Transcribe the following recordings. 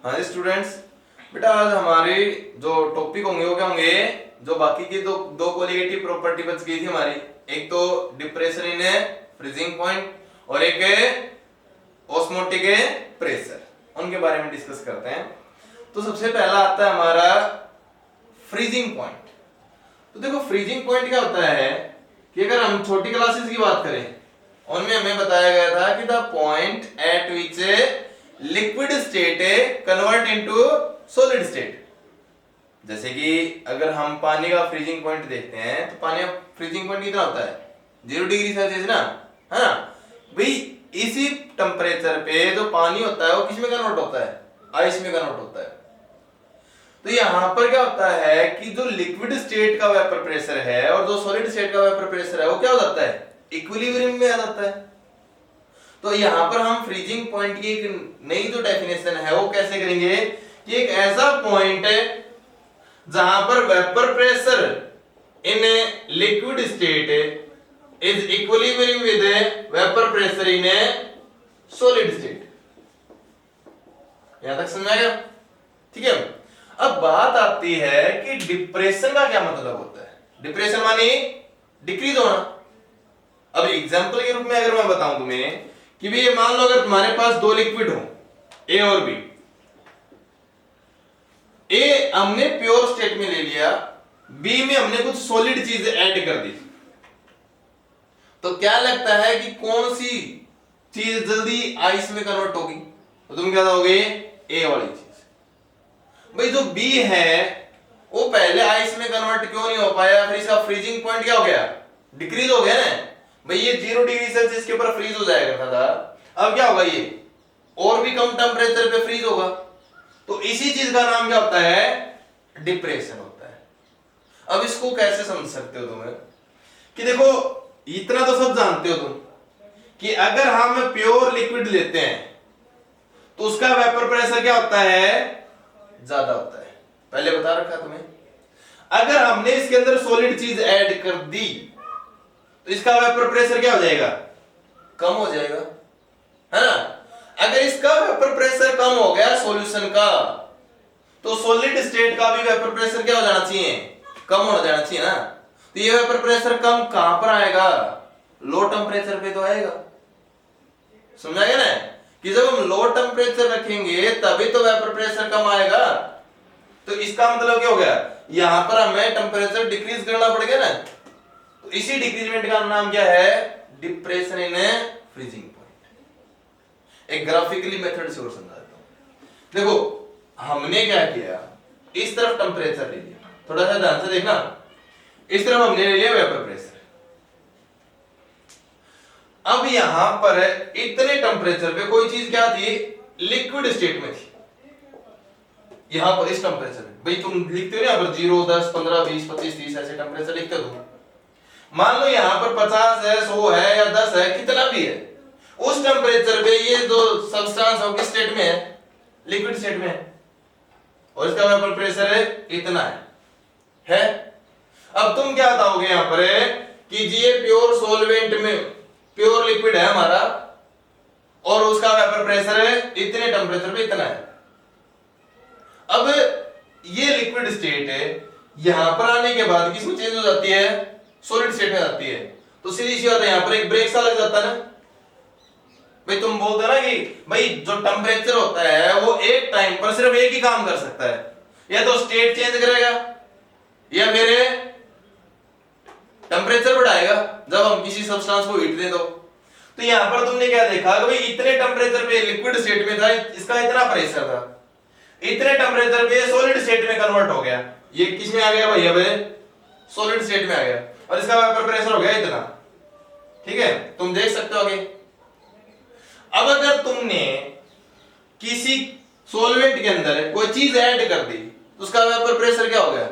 हाँ जी स्टूडेंट्स, बेटा आज हमारे जो टॉपिक होंगे वो क्या होंगे। जो बाकी की दो दो कोलिगेटिव प्रॉपर्टी बच गई थी हमारी, एक तो डिप्रेशन इन फ्रीजिंग पॉइंट और एक है ऑस्मोटिक प्रेशर, उनके बारे में डिस्कस करते हैं। तो सबसे पहला आता है हमारा फ्रीजिंग पॉइंट। तो देखो फ्रीजिंग पॉइंट क्या होता है कि अगर हम छोटी क्लासेस की बात करें उनमें हमें बताया गया था कि the point eight which liquid state convert into solid state. जैसे कि अगर हम पानी का फ्रीजिंग पॉइंट देखते हैं तो पानी का फ्रीजिंग पॉइंट कितना होता है, 0 डिग्री सेल्सियस ना, है ना भाई। इसी टेम्परेचर पे जो पानी होता है वो किस में कन्वर्ट होता है, आइस में कन्वर्ट होता है। तो यहां पर क्या होता है कि जो लिक्विड स्टेट का वेपर प्रेशर है और जो सॉलिड स्टेट का वेपर प्रेशर है वो क्या हो जाता है, इक्विलिब्रियम में आ जाता है। तो यहां पर हम फ्रीजिंग पॉइंट की एक नई जो डेफिनेशन है वो कैसे करेंगे कि एक ऐसा पॉइंट है जहां पर vapour pressure in liquid state is equilibrium with vapour pressure in solid state. यहां तक समझ आ गया? ठीक है। अब बात आती है कि डिप्रेशन का क्या मतलब होता है। डिप्रेशन माने डिक्रीज होना। अब एग्जांपल के रूप में अगर मैं बताऊं तुम्हें कि भी ये मान लो अगर तुम्हारे पास दो लिक्विड हो ए और बी, ए हमने प्योर स्टेट में ले लिया, बी में हमने कुछ सॉलिड चीज ऐड कर दी, तो क्या लगता है कि कौन सी चीज जल्दी आइस में कन्वर्ट होगी? तो तुम क्या दोगे, ए वाली चीज। भाई जो बी है वो पहले आइस में कन्वर्ट क्यों नहीं हो पाया, फिर इसका फ्रीजिंग पॉइंट क्या हो गया, डिक्रीज हो गया ना भाई। ये 0 डिग्री सेल्सियस के ऊपर फ्रीज हो जाया करता था, अब क्या होगा ये और भी कम टेम्परेचर पे फ्रीज होगा। तो इसी चीज का नाम क्या होता है, डिप्रेशन होता है। अब इसको कैसे समझ सकते हो तुम्हें कि देखो इतना तो सब जानते हो तुम कि अगर हम प्योर लिक्विड लेते हैं तो उसका वेपर प्रेशर क्या होता है, ज्यादा होता है, पहले बता रखा तुम्हें। अगर हमने इसके अंदर सॉलिड चीज ऐड कर दी तो इसका वेपर प्रेशर क्या हो जाएगा, कम हो जाएगा, है ना। अगर इसका वेपर प्रेशर कम हो गया सॉल्यूशन का तो सॉलिड स्टेट का भी वेपर प्रेशर क्या हो जाना चाहिए, कम हो जाना चाहिए ना। तो ये वेपर प्रेशर कम कहां पर आएगा, लो टेम्परेचर पे तो आएगा। समझा गया ना कि जब हम लो टेम्परेचर रखेंगे तभी तो वेपर प्रेशर कम आएगा। तो इसका मतलब क्या हो गया, यहां पर हमें टेम्परेचर डिक्रीज करना पड़ेगा ना। तो इसी डिक्रीजमेंट का नाम क्या है, डिप्रेशन इन फ्रीजिंग पॉइंट। एक ग्राफिकली मेथड से और समझा देता हूं। देखो हमने क्या किया, इस तरफ टेम्परेचर ले लिया, थोड़ा सा ध्यान से देखना, इस तरफ हमने ले लिया वेपर प्रेशर। अब यहां पर इतने टेम्परेचर पे कोई चीज क्या थी, लिक्विड स्टेट में थी। यहां पर इस टेम्परेचर पे भाई तुम लिखते हो ना यहां पर 0 10 15 20 25 30 ऐसे टेम्परेचर लिखते हो। मान लो यहां पर 50 है 100 है या 10 है, कितना भी है, उस टेम्परेचर पे ये जो सब्सटेंस है किस स्टेट में है, लिक्विड स्टेट में है, और इसका वेपर प्रेशर है इतना है। अब तुम क्या बताओगे यहां पर कि जी ये प्योर सॉल्वेंट में प्योर लिक्विड है हमारा और उसका वेपर प्रेशर है इतने टेम्परेचर पे इतना है। अब ये लिक्विड स्टेट है, यहां पर आने के बाद किसमें चेंज हो जाती है, सॉलिड स्टेट में जाती है। तो सीधी सी बात है, यहां पर एक ब्रेक सा लग जाता है ना भाई। तुम बोलते ना कि भाई जो टेम्परेचर होता है वो एक टाइम पर सिर्फ एक ही काम कर सकता है, या तो स्टेट चेंज करेगा या मेरे टेम्परेचर बढ़ाएगा जब हम किसी सब्सटेंस को हीट दें। तो यहां पर तुमने क्या देखा कि भाई इतने टेम्परेचर पे लिक्विड स्टेट में था, इसका इतना प्रेशर था, इतने टेम्परेचर पे सॉलिड स्टेट में कन्वर्ट हो गया, ये किस में आ गया भाई, अब सॉलिड स्टेट में आ गया और इसका वेपर प्रेशर हो गया इतना। ठीक है, तुम देख सकते हो आगे। अब अगर तुमने किसी सॉल्वेंट के अंदर कोई चीज ऐड कर दी तो उसका वेपर प्रेशर क्या हो गया,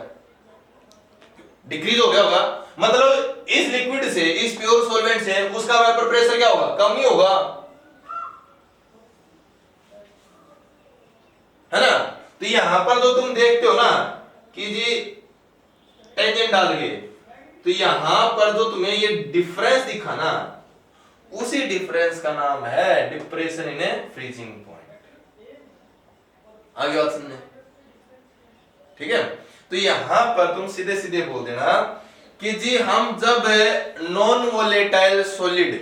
डिक्रीज हो गया होगा। मतलब इस लिक्विड से, इस प्योर सॉल्वेंट से उसका वेपर प्रेशर क्या होगा, कम ही होगा, है ना। तो यहां पर तो तुम देखते हो ना कि जी टेंजेंट डाल के, तो यहां पर जो तुम्हें ये डिफरेंस दिखा ना, उसी डिफरेंस का नाम है डिप्रेशन इन फ्रीजिंग पॉइंट। आगे बात सुनने, ठीक है। तो यहां पर तुम सीधे सीधे बोल देना कि जी हम जब नॉन वोलेटाइल सॉलिड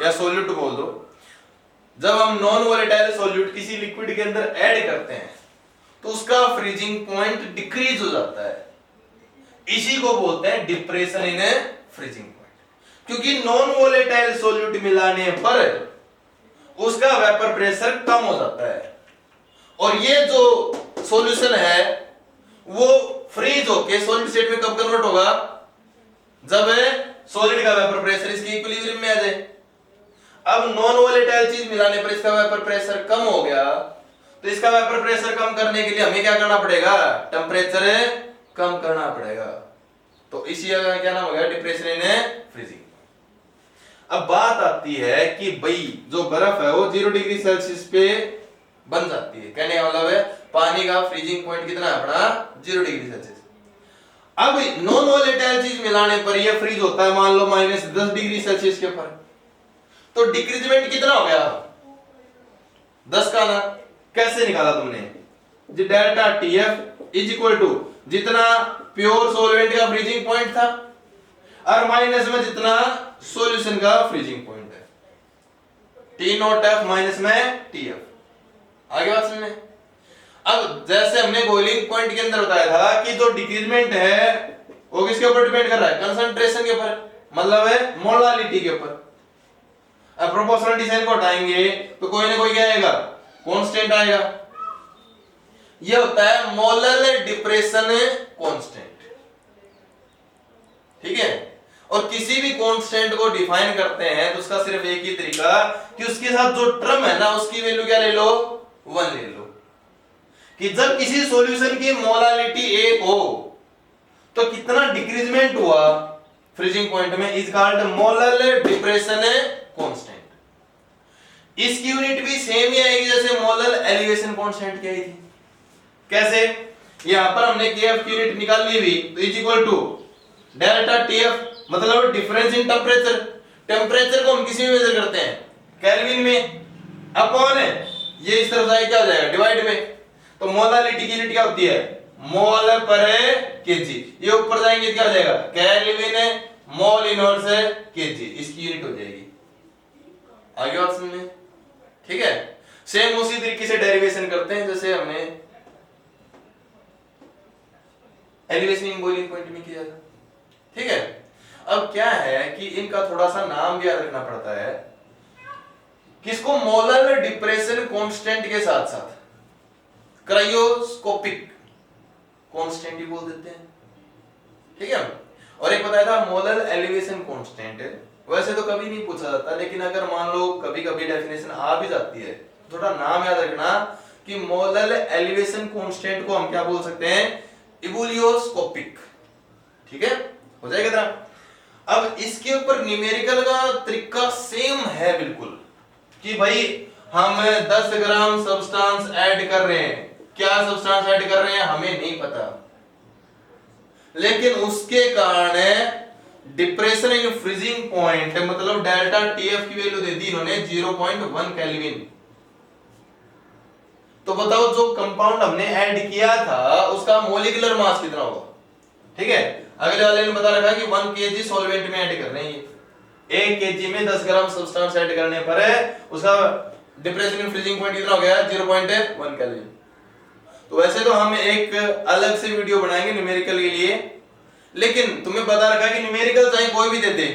या सोल्यूट बोल दो, जब हम नॉन वोलेटाइल सॉल्यूट किसी लिक्विड के अंदर ऐड करते हैं तो उसका फ्रीजिंग पॉइंट डिक्रीज हो जाता है, इसी को बोलते हैं डिप्रेशन इन फ्रीजिंग पॉइंट। क्योंकि नॉन वोलेटाइल सॉल्यूट मिलाने पर उसका वेपर प्रेशर कम हो जाता है और ये जो सॉल्यूशन है वो फ्रीज होके सॉलिड स्टेट में कब कन्वर्ट होगा, जब सॉलिड का वेपर प्रेशर इसके इक्विलिब्रियम में आ जाए। अब नॉन वोलेटाइल चीज मिलाने पर इसका वेपर प्रेशर कम हो गया, तो इसका वेपर प्रेशर कम करने के लिए हमें क्या करना पड़ेगा, टेम्परेचर कम करना पड़ेगा। तो इसी का क्या नाम हो गया, डिप्रेशन इन फ्रीजिंग। अब बात आती है कि भाई जो बर्फ है वो 0 डिग्री सेल्सियस पे बन जाती है, कहने का मतलब है पानी का फ्रीजिंग पॉइंट कितना है अपना 0 डिग्री सेल्सियस। अब नॉन वोलेटाइल चीज मिलाने पर ये फ्रीज होता है मान लो -10 डिग्री सेल्सियस के ऊपर, तो डिक्रीजमेंट कितना हो गया 10 का ना। कैसे निकाला तुमने, जी delta TF is equal to जितना प्योर सॉल्वेंट का फ्रीजिंग पॉइंट था और माइनस में जितना सॉल्यूशन का फ्रीजिंग पॉइंट है, टी नॉट एफ माइनस में टीएफ। आगे बात सुनने। अब जैसे हमने बॉइलिंग पॉइंट के अंदर बताया था कि जो डिक्रीजमेंट है वो किसके ऊपर डिपेंड कर रहा है, कंसंट्रेशन के ऊपर, मतलब है मोलालिटी के ऊपर। अब प्रोपोर्शनल साइन को हटाएंगे तो कोई ना कोई क्या आएगा, कांस्टेंट आएगा। ये होता है मोलर डिप्रेशन कांस्टेंट, ठीक है। और किसी भी कांस्टेंट को डिफाइन करते हैं तो उसका सिर्फ एक ही तरीका कि उसके साथ जो टर्म है ना उसकी वैल्यू क्या ले लो, 1 ले लो। कि जब किसी सॉल्यूशन की मोलालिटी 1 हो तो कितना डिक्रीजमेंट हुआ फ्रीजिंग पॉइंट में, is called molar depression constant. इसकी यूनिट भी सेम ही आएगी जैसे मोलर एलिवेशन कांस्टेंट की आई थी। कैसे, यहां पर हमने केएफ की यूनिट निकाल ली हुई, तो is equal to delta TF मतलब डिफरेंस इन टेम्परेचर। टेम्परेचर को हम किसी में मेजर करते हैं, केल्विन में, अपॉन है ये इस तरफ जाए क्या हो जाएगा, डिवाइड में। तो मोलालिटी की यूनिट क्या होती है, मोल पर केजी। ये ऊपर जाएंगे क्या हो जाएगा, केल्विन मोल इनवर्स केजी, इसकी यूनिट हो जाएगी। आगे बात सुनने, ठीक है। सेम उसी तरीके से डेरिवेशन करते हैं जैसे हमने एलिवेशन इन बॉइलिंग पॉइंट में किया था, ठीक है। अब क्या है कि इनका थोड़ा सा नाम भी याद रखना पड़ता है, किसको मोलर डिप्रेशन कांस्टेंट के साथ साथ क्रायोस्कोपिक कांस्टेंट ही बोल देते हैं, ठीक है। और एक बताया था मोलर एलिवेशन कांस्टेंट, वैसे तो कभी नहीं पूछा जाता, लेकिन अगर मान लो कभी कभी डेफिनेशन आ भी जाती है, थोड़ा नाम याद रखना कि मोलर एलिवेशन कांस्टेंट को हम क्या बोल सकते हैं, इबुलियोस्कोपिक, ठीक है, हो जाएगा ना। अब इसके ऊपर न्यूमेरिकल का तरीका सेम है बिल्कुल, कि भाई हम 10 ग्राम सब्सटेंस ऐड कर रहे हैं, क्या सब्सटेंस ऐड कर रहे हैं हमें नहीं पता, लेकिन उसके कारण डिप्रेशन इन फ्रीजिंग पॉइंट मतलब डेल्टा टीएफ की वैल्यू दे दी इन्होंने 0.1 केल्विन। तो बताओ जो कंपाउंड हमने ऐड किया था उसका मॉलिक्यूलर मास कितना होगा, ठीक है। अगले वाले ने बता रखा कि 1 केजी सॉल्वेंट में ऐड कर रहे हैं, 1 केजी में 10 ग्राम सब्सटेंस ऐड करने पर उसका डिप्रेशन इन फ्रीजिंग पॉइंट कितना हो गया, 0.1 केल्विन। तो वैसे तो हम एक अलग से वीडियो बनाएंगे न्यूमेरिकल के लिए, लेकिन तुम्हें बता रखा कि न्यूमेरिकल चाहे कोई भी दे दे,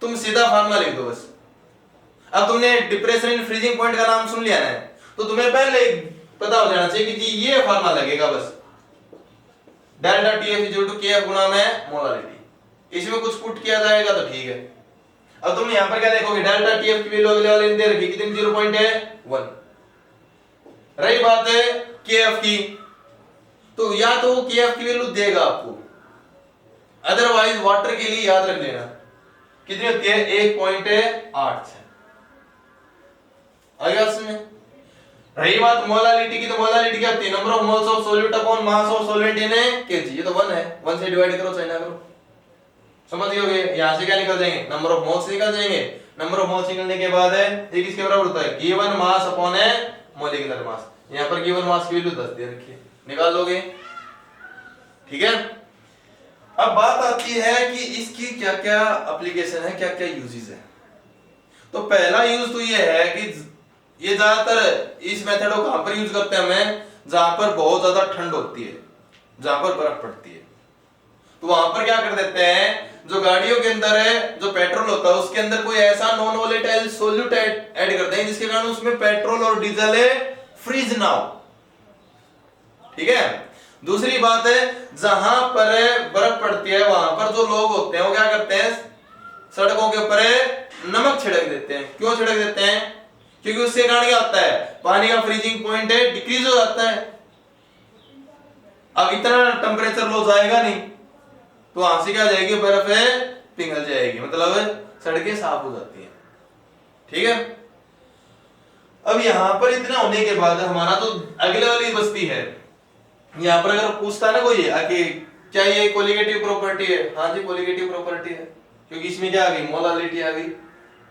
तुम सीधा फार्मूला लिख दो बस। अब तुमने डिप्रेशन इन फ्रीजिंग पॉइंट का नाम सुन लिया ना, तो तुम्हें पहले पता हो जाना चाहिए कि जी ये फार्मूला लगेगा बस, delta TF equal to KF गुना में मोलारिटी। इसमें कुछ पुट किया जाएगा तो ठीक है। अब तुम यहां पर क्या देखोगे, डेल्टा टीएफ की वैल्यू अगले वाले ने दे रखी कितनी, 0.1। रही बात है केएफ की, तो या तो वो केएफ की वैल्यू देगा आपको, अदरवाइज वाटर के लिए याद रख लेना कितनी होती है, 1.8। आगे सुनिए। रही बात मोलालिटी की, तो मोलालिटी क्या होती है, number of moles of solute upon mass of solvent in KG. ये तो 1 है, 1 से डिवाइड करो चाहे ना करो, समझ गए। यहां से क्या निकल जाएंगे, नंबर ऑफ मोल्स निकल जाएंगे। नंबर ऑफ मोल्स निकलने के बाद है ये किसके बराबर होता है, given mass upon molecular mass. यहाँ पर गिवन मास की वैल्यू 10 दे रखी है, निकाल लोगे। ठीक है, अब बात आती है कि इसकी क्या क्या एप्लीकेशन है, क्या क्या यूजेस है। तो पहला यूज तो ये है कि ये ज्यादातर इस मेथड को कहां पर यूज करते हैं हमें, जहां पर बहुत ज्यादा ठंड होती है, जहां पर बर्फ पड़ती है, तो वहां पर क्या कर देते हैं, जो गाड़ियों के अंदर है जो पेट्रोल होता है उसके अंदर कोई ऐसा नॉन वोलेटाइल सॉल्यूट ऐड करते हैं जिसके कारण उसमें पेट्रोल और डीजल फ्रीज ना हो। ठीक है, दूसरी बात है जहां पर बर्फ पड़ती है वहां पर जो लोग होते हैं वो क्या करते हैं, सड़कों के ऊपर नमक छिड़क देते हैं। क्यों छिड़क देते हैं, क्योंकि उससे कारण क्या होता है, पानी का फ्रीजिंग पॉइंट डिक्रीज हो जाता है। अब इतना टेम्परेचर लो जाएगा नहीं तो वहां से क्या जाएगी, बर्फ पिघल जाएगी, मतलब सड़कें साफ हो जाती हैं। ठीक है, अब यहां पर इतना होने के बाद हमारा तो अगले वाली बस्ती है, यहाँ पर अगर पूछता है ना कोई कि क्या ये कोलिगेटिव प्रॉपर्टी है, हाँ जी कोलिगेटिव प्रॉपर्टी है, क्योंकि इसमें क्या आ गई, मोलालिटी आ गई।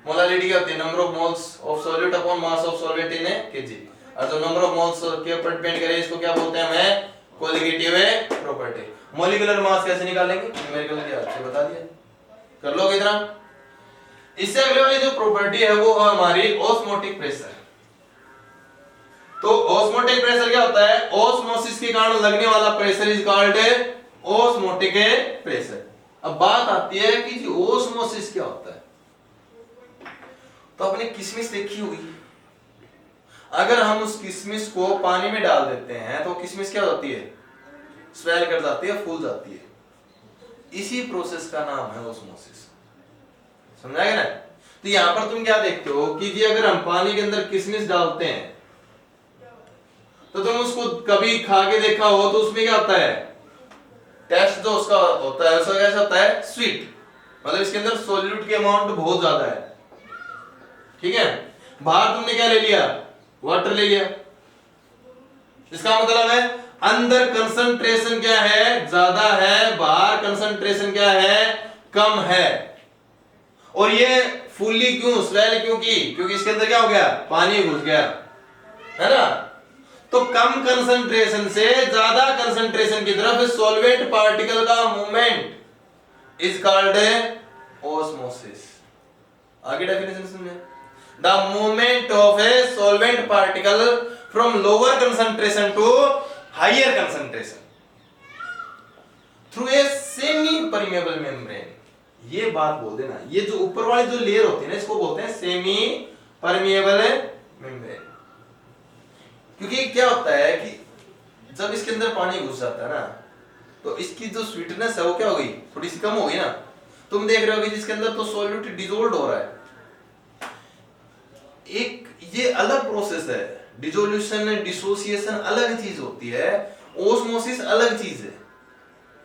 मोलालिटी क्या होती है, number of moles of solute upon mass of solvent in KG, और जो नंबर ऑफ मोल्स के ऊपर डिपेंड करे इसको क्या बोलते हैं हमें, कोलिगेटिव प्रॉपर्टी। मॉलिक्यूलर मास कैसे निकालेंगे, न्यूमेरिकल के हाथ से बता दिया, कर लोगे इतना। इससे अगले वाली जो प्रॉपर्टी है वो है हमारी ऑस्मोटिक प्रेशर। तो ऑस्मोटिक प्रेशर क्या होता है, ऑस्मोसिस के कारण लगने वाला pressure is called osmotic pressure. अब बात आती है कि जी ऑस्मोसिस क्या होता है। तो आपने किशमिश देखी होगी, अगर हम उस किशमिश को पानी में डाल देते हैं तो किशमिश क्या होती है, स्वेल कर जाती है, फूल जाती है। इसी प्रोसेस का नाम है ऑस्मोसिस, समझा गया ना। तो यहां पर तुम क्या देखते हो कि जी अगर हम पानी के अंदर किशमिश डालते हैं तो तुम उसको कभी खा के देखा हो तो उसमें क्या होता है, टेस्ट जो उसका होता है उसका कैसा होता है, स्वीट, मतलब इसके अंदर सॉल्यूट की अमाउंट बहुत ज्यादा है। ठीक है, बाहर तुमने क्या ले लिया, वाटर ले लिया, इसका मतलब है अंदर कंसंट्रेशन क्या है, ज्यादा है, बाहर कंसंट्रेशन क्या है, कम है। और ये फुल्ली क्यों, स्वेल क्यों की, क्योंकि इसके अंदर क्या हो गया, पानी घुस गया, है ना। तो कम कंसंट्रेशन से ज्यादा कंसंट्रेशन की तरफ सॉल्वेंट पार्टिकल का मूवमेंट इज कॉल्ड ऑस्मोसिस। आगे डेफिनेशन सुनिए, the movement of a solvent particle from lower concentration to higher concentration through a semi permeable membrane. ये बात बोल देना, ये जो ऊपर वाली जो लेयर होती है ना इसको बोलते हैं सेमी परमेबल मेम्ब्रेन। क्योंकि क्या होता है कि जब इसके अंदर पानी घुस जाता है ना तो इसकी जो स्वीटनेस है वो क्या हो गई, थोड़ी सी कम हो गई ना। तुम देख रहे हो कि जिसके अंदर तो सॉल्यूट डिसॉल्व हो रहा है, एक ये अलग प्रोसेस है, डिसोल्यूशन डिसोसिएशन अलग चीज होती है, ओस्मोसिस अलग चीज है।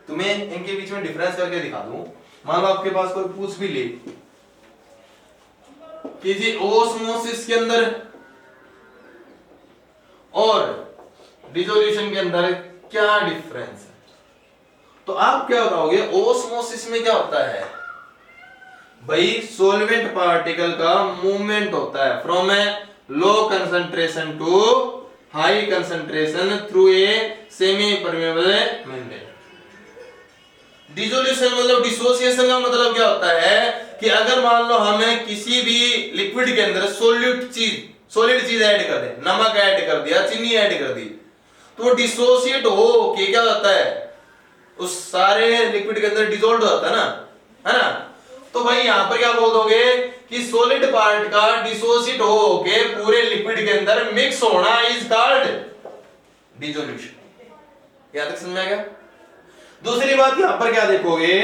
तुम्हें इनके बीच में डिफरेंस करके दिखा दूं। मान लो आपके पास कोई पूछ भी ले कि जी ओस्मोसिस के अंदर और डिसोल्यूशन के अंदर क्या डिफरेंस है, तो आप क्या बताओगे, ओस्मोसिस में क्या होता है भाई, सॉल्वेंट पार्टिकल का मूवमेंट होता है from a low concentration to high concentration through a semi permeable membrane. Dissolution मतलब डिसोसिएशन का मतलब क्या होता है कि अगर मान लो हमें किसी भी लिक्विड के अंदर सॉलिड चीज ऐड कर दे, नमक ऐड कर दिया, चीनी ऐड कर दी, तो डिसोसिएट हो के क्या होता है, उस सारे लिक्विड के अंदर डिसॉल्व हो जाता है ना। तो भाई यहां पर क्या बोल दोगे कि सॉलिड पार्ट का डिसोसिएट हो के पूरे लिक्विड के अंदर मिक्स होना इज कॉल्ड डिसोल्यूशन। याद तक समझ में आ गया। दूसरी बात यहां पर क्या देखोगे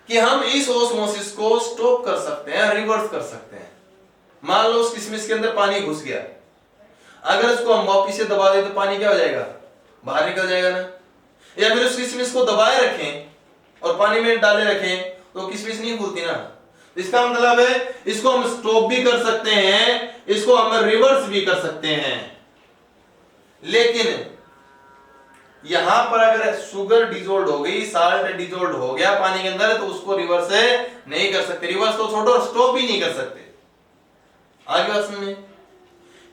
कि हम इस ओस्मोसिस को स्टॉप कर सकते हैं, रिवर्स कर सकते हैं। मान लो उस किशमिश के अंदर पानी घुस गया, अगर उसको हम वापिस से दबा दें तो पानी क्या हो जाएगा, बाहर निकल जाएगा ना। या फिर उस किशमिश को दबाए रखें और पानी में डाले रखें तो किशमिश नहीं भूलती ना। इसका मतलब है इसको हम स्टॉप भी कर सकते हैं, इसको हम रिवर्स भी कर सकते हैं। लेकिन यहां पर अगर शुगर डिसॉल्व हो गई, साल्ट डिसॉल्व हो गया पानी के अंदर, तो उसको रिवर्स नहीं कर सकते। रिवर्स तो छोड़ो, स्टॉप ही नहीं कर सकते। आगे बात सुनिए,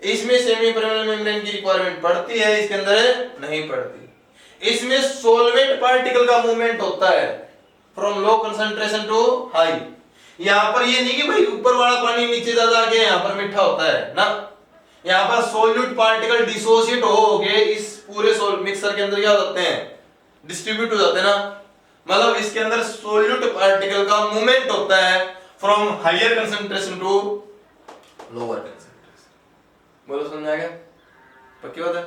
इसमें सेमी परमेबल मेम्ब्रेन की रिक्वायरमेंट पड़ती है, इसके अंदर नहीं पड़ती। इसमें सोलवेंट पार्टिकल का मूवमेंट होता है from low concentration to high. यहां पर ये नहीं कि भाई ऊपर वाला पानी नीचे ज्यादा आ गया यहां पर मीठा होता है ना, यहां पर सोल्यूट पार्टिकल डिसोसिएट हो गए इस पूरे मिक्सर के अंदर क्या हो जाते हैं, डिस्ट्रीब्यूट हो जाते हैं ना, मतलब इसके अंदर सोल्यूट पार्टिकल का मूवमेंट होता है from higher concentration to lower concentration. बोलो समझ आ गया, पक्की बात है।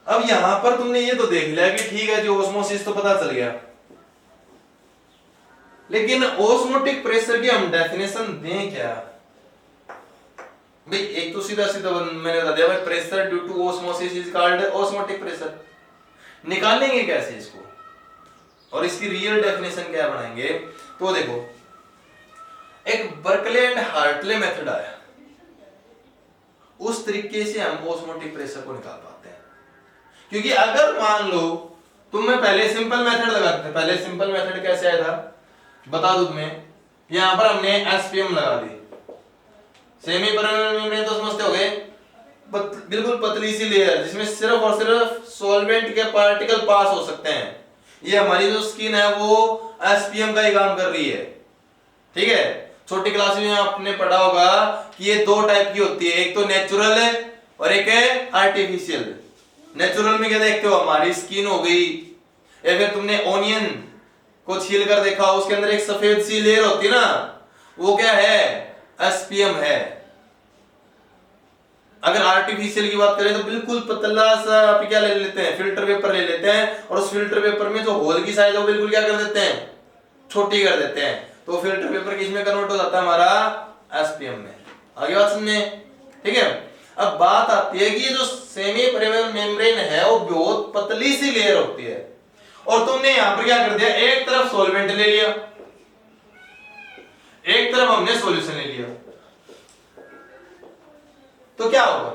अब यहां पर तुमने ये तो देख लिया कि ठीक है जो ऑस्मोसिस तो पता चल गया, लेकिन ऑस्मोटिक प्रेशर की हम डेफिनेशन दें क्या भाई? एक तो सीधा सीधा मैंने बता दिया भाई, pressure due to osmosis is called osmotic pressure. निकालेंगे कैसे इसको और इसकी रियल डेफिनेशन क्या बनाएंगे? तो देखो, एक बर्कले एंड हार्टले मेथड आया, उस तरीके से हम ऑस्मोटिक प्रेशर को निकाल पाते हैं। क्योंकि अगर मान लो तुम्हें पहले सिंपल मेथड लगाते थे, पहले सिंपल मेथड कैसे आया था बता दूं तुम्हें, यहां पर हमने एसपीएम लगा दी, सेमी परमेबल मेम्ब्रेन तो समझते होगे, बिल्कुल पतली सी लेयर जिसमें सिर्फ और सिर्फ सॉल्वेंट के पार्टिकल पास हो सकते हैं। ये हमारी जो स्किन है वो एसपीएम का ही काम कर रही है, ठीक है। छोटी क्लास में आपने पढ़ा होगा कि ये दो टाइप की होती है, एक तो नेचुरल है और एक है आर्टिफिशियल। नेचुरल में क्या देखते हो, हमारी स्किन हो गई, या फिर तुमने ओनियन को छील कर देखा, उसके अंदर एक सफेद सी लेयर होती है ना, वो क्या है, एसपीएम है। अगर आर्टिफिशियल की बात करें तो बिल्कुल पतला सा आप क्या ले लेते हैं, फिल्टर पेपर ले लेते हैं, और उस फिल्टर पेपर में जो होल की साइज है वो बिल्कुल क्या कर देते हैं, छोटी कर देते हैं, तो फिल्टर पेपर किसमें कन्वर्ट हो जाता है, हमारा एसपीएम में। आगे बात सुनने, ठीक है। अब बात आती है कि ये जो सेमी परमेबल मेम्ब्रेन है वो बहुत पतली सी लेयर होती है, और तुमने यहां पर क्या कर दिया, एक तरफ सॉल्वेंट ले लिया, एक तरफ हमने सॉल्यूशन ले लिया, तो क्या होगा,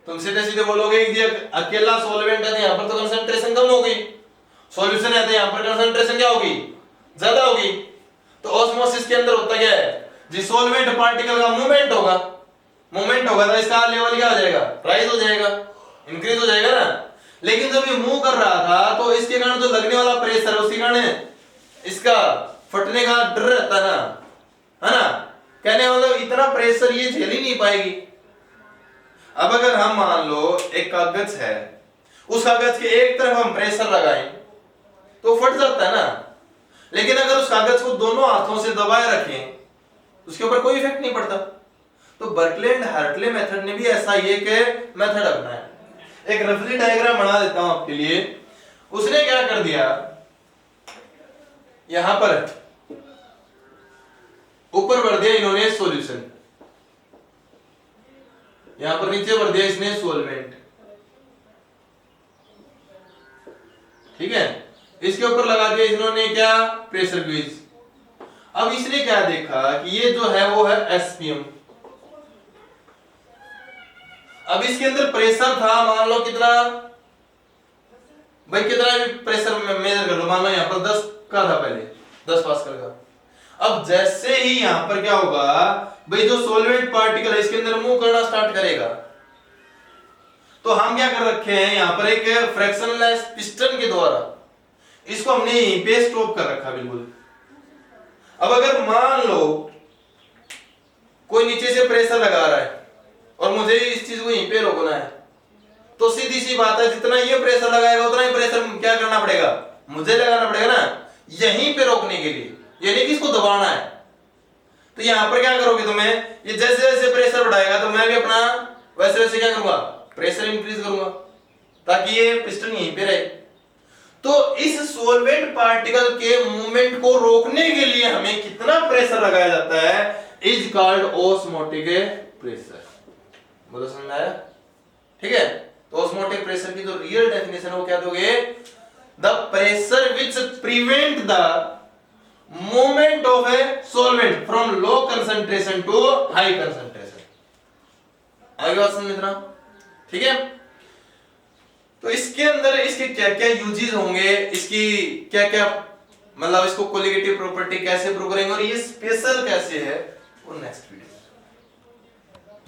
तुम सीधे सीधे बोलोगे कि अकेला सॉल्वेंट है तो यहां पर तो कंसंट्रेशन कम होगी, सॉल्यूशन है तो यहां पर कंसंट्रेशन क्या होगी, ज्यादा होगी। तो ऑस्मोसिस के अंदर होता क्या है, जी सॉल्वेंट पार्टिकल का मूवमेंट होगा, मूवमेंट होगा तो इसका लेवल क्या हो जाएगा, राइज हो जाएगा, इंक्रीज हो जाएगा ना। लेकिन जब ये मूव कर रहा था तो इसके कारण जो लगने वाला प्रेशर है उसके कारण इसका फटने का डर रहता है ना, कहने मतलब इतना प्रेशर ये झेल ही नहीं पाएगी। अब अगर हम मान लो एक कागज है, उस कागज के एक तरफ हम प्रेशर लगाएं तो फट जाता है ना, लेकिन अगर उस कागज को दोनों हाथों से दबाए रखें उसके ऊपर कोई इफेक्ट नहीं पड़ता। तो बर्कले एंड हार्टले मेथड ने भी ऐसा ही एक मेथड अपनाया। एक रफली डायग्राम बना देता हूं आपके लिए। उसने क्या कर दिया, यहां पर ऊपर भर दिया इन्होंने सॉल्यूशन, यहां पर नीचे भर दिया इसने सॉल्वेंट, ठीक है। इसके ऊपर लगा दिया इन्होंने क्या, प्रेशर ग्यूज। अब इसने क्या देखा कि ये जो है वो है एसपीएम। अब इसके अंदर प्रेशर था, मान लो कितना भाई, कितना भी प्रेशर मेजर कर लो, मान लो यहां पर 10 का था पहले, 10 पास्कल का। अब जैसे ही यहां पर क्या होगा भाई, जो सॉल्वेंट पार्टिकल है इसके अंदर मूव करना स्टार्ट करेगा, तो हम क्या कर रखे हैं यहां पर एक फ्रैक्शनलेस पिस्टन के द्वारा इसको हमने यहीं पे स्टॉप कर रखा बिल्कुल। अब अगर मान लो कोई नीचे से प्रेशर लगा रहा है और मुझे इस चीज को यहीं पे रोकना है, तो सीधी सी बात है जितना ये प्रेशर लगाएगा उतना ही प्रेशर क्या करना पड़ेगा, मुझे लगाना पड़ेगा ना, यहीं पे रोकने के लिए, ये नहीं कि इसको दबाना है। तो यहां पर क्या करोगे तुम्हें, ये जैसे जैसे प्रेशर बढ़ाएगा तो मैं भी अपना वैसे वैसे क्या करूंगा, प्रेशर इंक्रीज करूंगा ताकि ये पिस्टन यहीं पे रहे। तो इस सॉल्वेंट पार्टिकल के मूवमेंट को रोकने के लिए हमें कितना प्रेशर लगाया जाता है, इज कॉल्ड ऑस्मोटिक प्रेशर। बोलो समझ आया, ठीक है। तो ऑस्मोटिक प्रेशर की जो रियल डेफिनेशन है वो क्या दोगे, the pressure which prevent the movement of a solvent from low concentration to high concentration. आगे बात समझना, ठीक है। तो इसके अंदर इसके क्या क्या यूजेस होंगे, इसकी क्या क्या मतलब इसको कोलिगेटिव प्रॉपर्टी कैसे प्रूव करेंगे और ये स्पेशल कैसे है, वो नेक्स्ट वीडियो